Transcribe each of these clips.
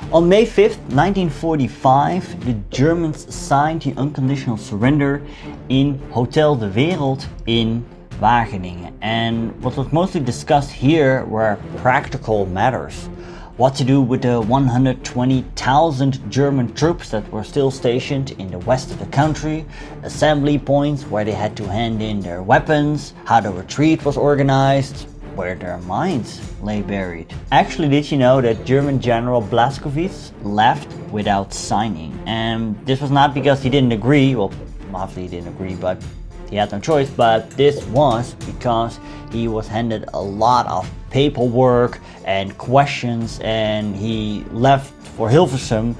On May 5th, 1945, the Germans signed the unconditional surrender in Hotel de Wereld in Wageningen. And what was mostly discussed here were practical matters. What to do with the 120,000 German troops that were still stationed in the west of the country, assembly points where they had to hand in their weapons, how the retreat was organized, where their mines lay buried. Actually, did you know that German General Blaskowitz left without signing? And this was not because he didn't agree, well, obviously he didn't agree, but he had no choice, but this was because he was handed a lot of paperwork and questions, and he left for Hilversum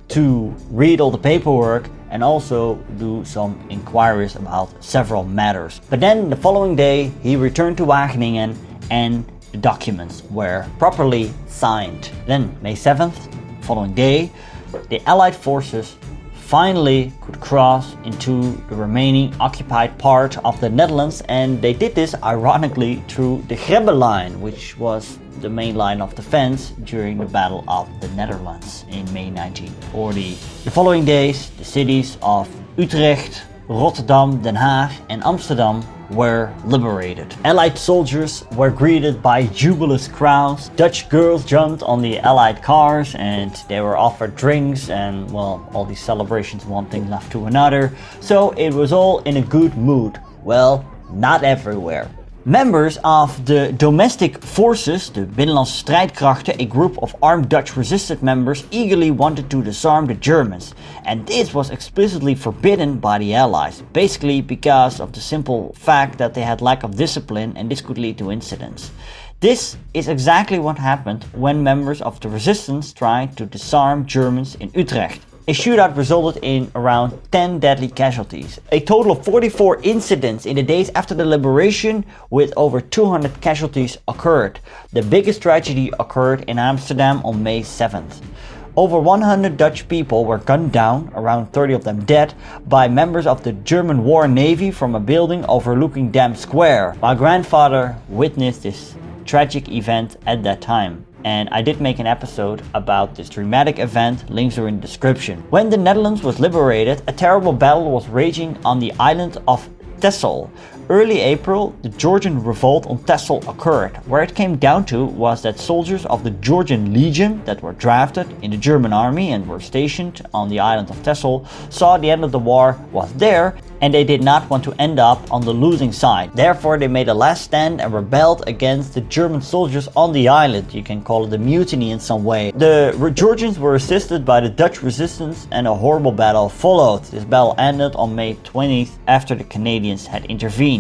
to read all the paperwork and also do some inquiries about several matters. But then the following day he returned to Wageningen and the documents were properly signed. Then May 7th, following day, the Allied forces finally could cross into the remaining occupied part of the Netherlands, and they did this ironically through the Grebbe line, which was the main line of defense during the Battle of the Netherlands in May 1940. The following days, the cities of Utrecht, Rotterdam, Den Haag and Amsterdam were liberated. Allied soldiers were greeted by jubilous crowds. Dutch girls jumped on the Allied cars and they were offered drinks, and well, all these celebrations, one thing left to another. So it was all in a good mood. Well, not everywhere. Members of the domestic forces, the Binnenlandse Strijdkrachten, a group of armed Dutch resistance members, eagerly wanted to disarm the Germans. And this was explicitly forbidden by the Allies, basically because of the simple fact that they had lack of discipline and this could lead to incidents. This is exactly what happened when members of the resistance tried to disarm Germans in Utrecht. A shootout resulted in around 10 deadly casualties. A total of 44 incidents in the days after the liberation with over 200 casualties occurred. The biggest tragedy occurred in Amsterdam on May 7th. Over 100 Dutch people were gunned down, around 30 of them dead, by members of the German War Navy from a building overlooking Dam Square. My grandfather witnessed this tragic event at that time, and I did make an episode about this dramatic event. Links are in the description. When the Netherlands was liberated, a terrible battle was raging on the island of Texel. Early April, the Georgian revolt on Texel occurred. Where it came down to was that soldiers of the Georgian Legion that were drafted in the German army and were stationed on the island of Texel saw the end of the war was there, and they did not want to end up on the losing side. Therefore, they made a last stand and rebelled against the German soldiers on the island. You can call it a mutiny in some way. The Georgians were assisted by the Dutch resistance, and a horrible battle followed. This battle ended on May 20th after the Canadians had intervened.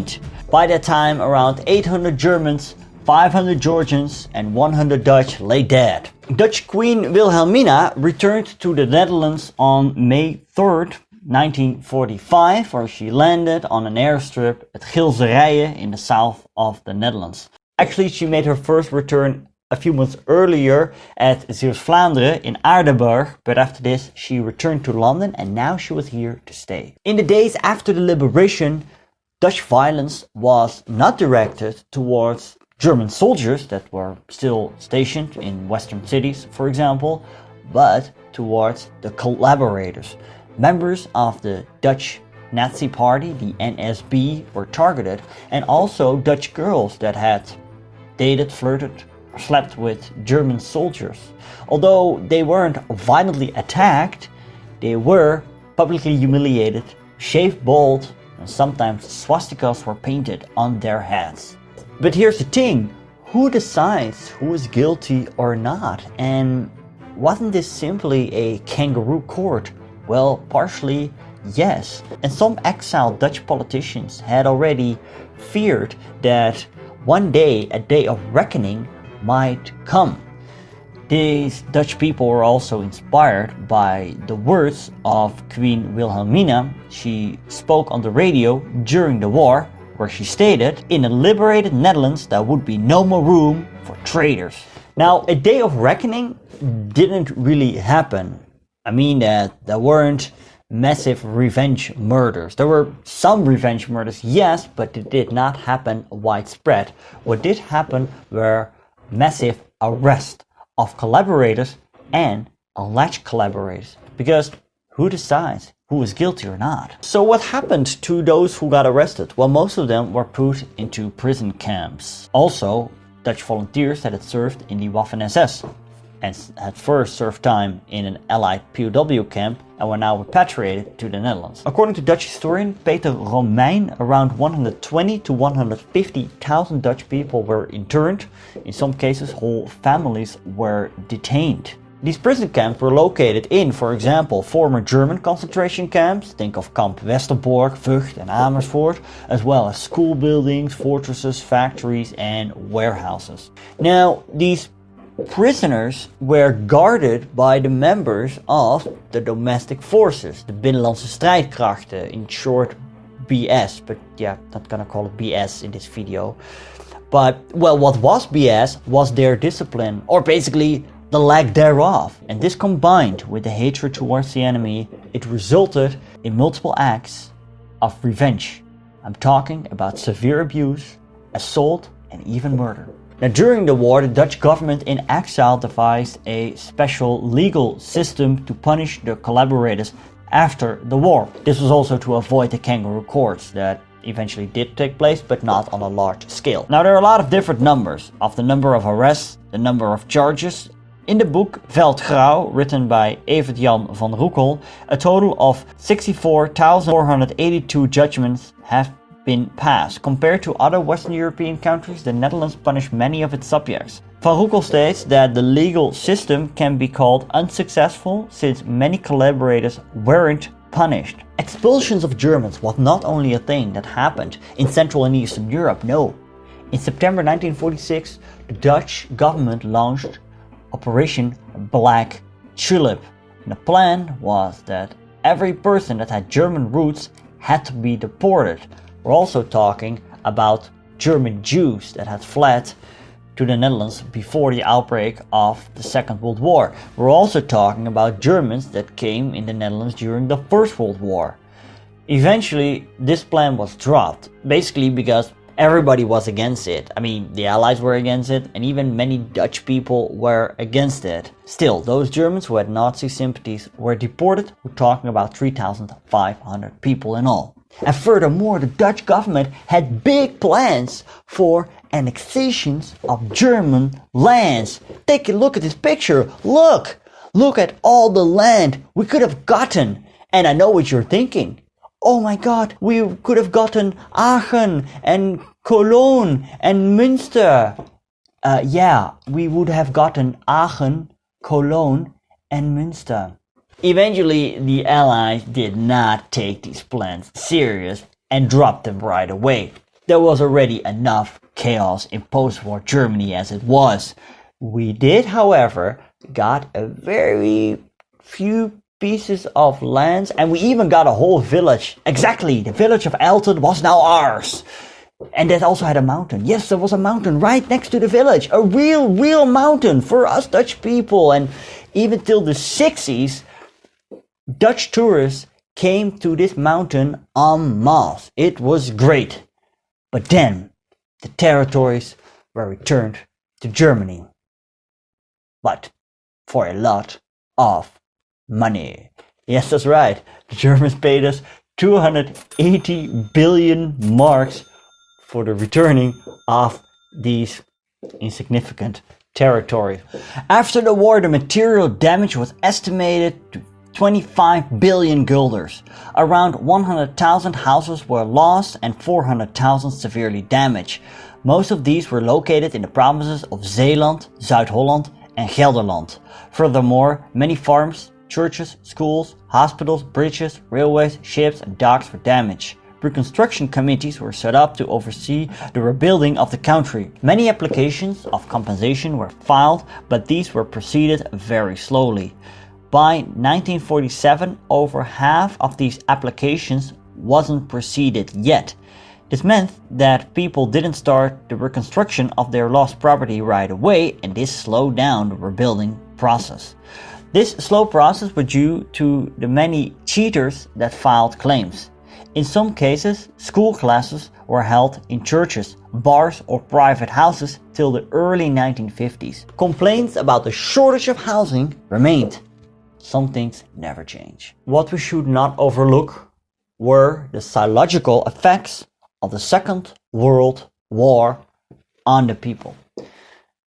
By that time, around 800 Germans, 500 Georgians and 100 Dutch lay dead. Dutch Queen Wilhelmina returned to the Netherlands on May 3rd, 1945, where she landed on an airstrip at Gilserijen in the south of the Netherlands. Actually, she made her first return a few months earlier at Zeeuws-Vlaanderen in Aardenburg, but after this she returned to London and now she was here to stay. In the days after the liberation, Dutch violence was not directed towards German soldiers that were still stationed in western cities, for example, but towards the collaborators. Members of the Dutch Nazi Party, the NSB, were targeted, and also Dutch girls that had dated, flirted, or slept with German soldiers. Although they weren't violently attacked, they were publicly humiliated, shaved bald, and sometimes swastikas were painted on their heads. But here's the thing, who decides who is guilty or not? And wasn't this simply a kangaroo court? Well, partially yes. And some exiled Dutch politicians had already feared that one day a day of reckoning might come. These Dutch people were also inspired by the words of Queen Wilhelmina. She spoke on the radio during the war, where she stated, "In a liberated Netherlands there would be no more room for traitors." Now, a day of reckoning didn't really happen. I mean that there weren't massive revenge murders. There were some revenge murders, yes, but it did not happen widespread. What did happen were massive arrests of collaborators and alleged collaborators, because who decides who is guilty or not? So what happened to those who got arrested? Well, most of them were put into prison camps. Also, Dutch volunteers that had served in the Waffen-SS and had first served time in an Allied POW camp and were now repatriated to the Netherlands. According to Dutch historian Peter Romein, around 120 to 150,000 Dutch people were interned. In some cases, whole families were detained. These prison camps were located in, for example, former German concentration camps, think of Kamp Westerbork, Vught and Amersfoort, as well as school buildings, fortresses, factories and warehouses. Now, these prisoners were guarded by the members of the domestic forces, the Binnenlandse Strijdkrachten, in short BS, but yeah, not gonna call it BS in this video. But, well, what was BS was their discipline, or basically the lack thereof. And this combined with the hatred towards the enemy, it resulted in multiple acts of revenge. I'm talking about severe abuse, assault and even murder. Now, during the war, the Dutch government in exile devised a special legal system to punish the collaborators after the war. This was also to avoid the kangaroo courts that eventually did take place, but not on a large scale. Now, there are a lot of different numbers of the number of arrests, the number of charges. In the book Veldgrauw, written by Evert-Jan van Roekel, a total of 64,482 judgments have been passed. Compared to other Western European countries, the Netherlands punished many of its subjects. Van Roekel states that the legal system can be called unsuccessful since many collaborators weren't punished. Expulsions of Germans was not only a thing that happened in Central and Eastern Europe, no. In September 1946, the Dutch government launched Operation Black Tulip. And the plan was that every person that had German roots had to be deported. We're also talking about German Jews that had fled to the Netherlands before the outbreak of the Second World War. We're also talking about Germans that came in the Netherlands during the First World War. Eventually, this plan was dropped, basically because everybody was against it. I mean, the Allies were against it, and even many Dutch people were against it. Still, those Germans who had Nazi sympathies were deported. We're talking about 3,500 people in all. And furthermore, the Dutch government had big plans for annexations of German lands. Take a look at this picture. Look at all the land we could have gotten. And I know what you're thinking. Oh my God, we could have gotten Aachen and Cologne and Münster. Yeah, we would have gotten Aachen, Cologne and Münster. Eventually, the Allies did not take these plans serious and dropped them right away. There was already enough chaos in post-war Germany as it was. We did, however, got a very few pieces of lands, and we even got a whole village. Exactly, the village of Elton was now ours. And that also had a mountain. Yes, there was a mountain right next to the village. A real mountain for us Dutch people. And even till the 60s, Dutch tourists came to this mountain en masse. It was great. But then, the territories were returned to Germany. But for a lot of money. Yes, that's right. The Germans paid us 280 billion marks for the returning of these insignificant territories. After the war, the material damage was estimated to 25 billion guilders. Around 100,000 houses were lost and 400,000 severely damaged. Most of these were located in the provinces of Zeeland, Zuid-Holland and Gelderland. Furthermore, many farms, churches, schools, hospitals, bridges, railways, ships and docks were damaged. Reconstruction committees were set up to oversee the rebuilding of the country. Many applications of compensation were filed, but these were proceeded very slowly. By 1947, over half of these applications wasn't proceeded yet. This meant that people didn't start the reconstruction of their lost property right away, and this slowed down the rebuilding process. This slow process was due to the many cheaters that filed claims. In some cases, school classes were held in churches, bars or private houses till the early 1950s. Complaints about the shortage of housing remained. some things never change. What we should not overlook were the psychological effects of the Second World War on the people.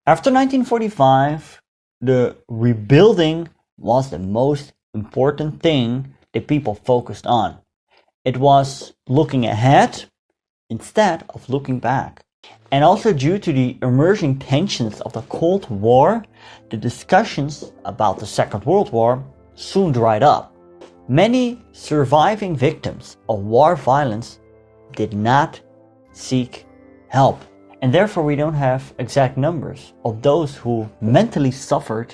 After 1945, the rebuilding was the most important thing the people focused on. It was looking ahead instead of looking back. And also due to the emerging tensions of the Cold War, the discussions about the Second World War soon dried up. Many surviving victims of war violence did not seek help. And therefore we don't have exact numbers of those who mentally suffered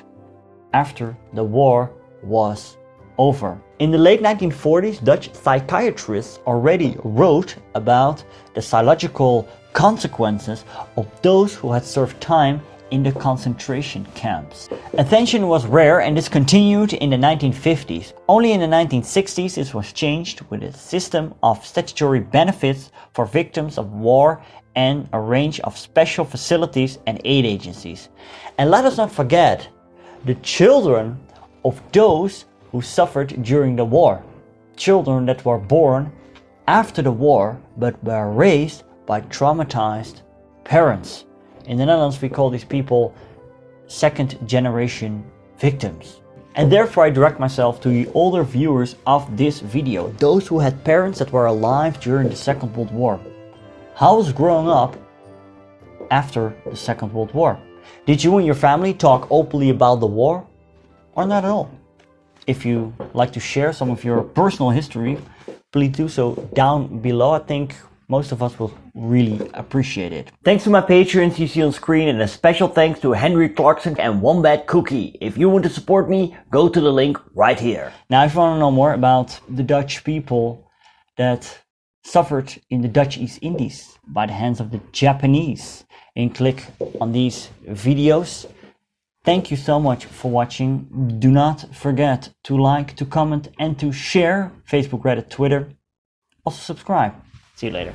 after the war was over. In the late 1940s, Dutch psychiatrists already wrote about the psychological consequences of those who had served time in the concentration camps. Attention was rare and this continued in the 1950s. Only in the 1960s this was changed with a system of statutory benefits for victims of war and a range of special facilities and aid agencies. And let us not forget the children of those who suffered during the war. Children that were born after the war but were raised by traumatized parents. In the Netherlands we call these people second generation victims. And therefore I direct myself to the older viewers of this video, those who had parents that were alive during the Second World War. How was growing up after the Second World War? Did you and your family talk openly about the war or not at all? If you like to share some of your personal history, please do so down below. I think most of us will really appreciate it. Thanks to my patrons you see on screen, and a special thanks to Henry Clarkson and Wombat Cookie. If you want to support me, go to the link right here. Now if you want to know more about the Dutch people that suffered in the Dutch East Indies by the hands of the Japanese, and click on these videos. Thank you so much for watching. Do not forget to like, to comment and to share Facebook, Reddit, Twitter. Also subscribe. See you later.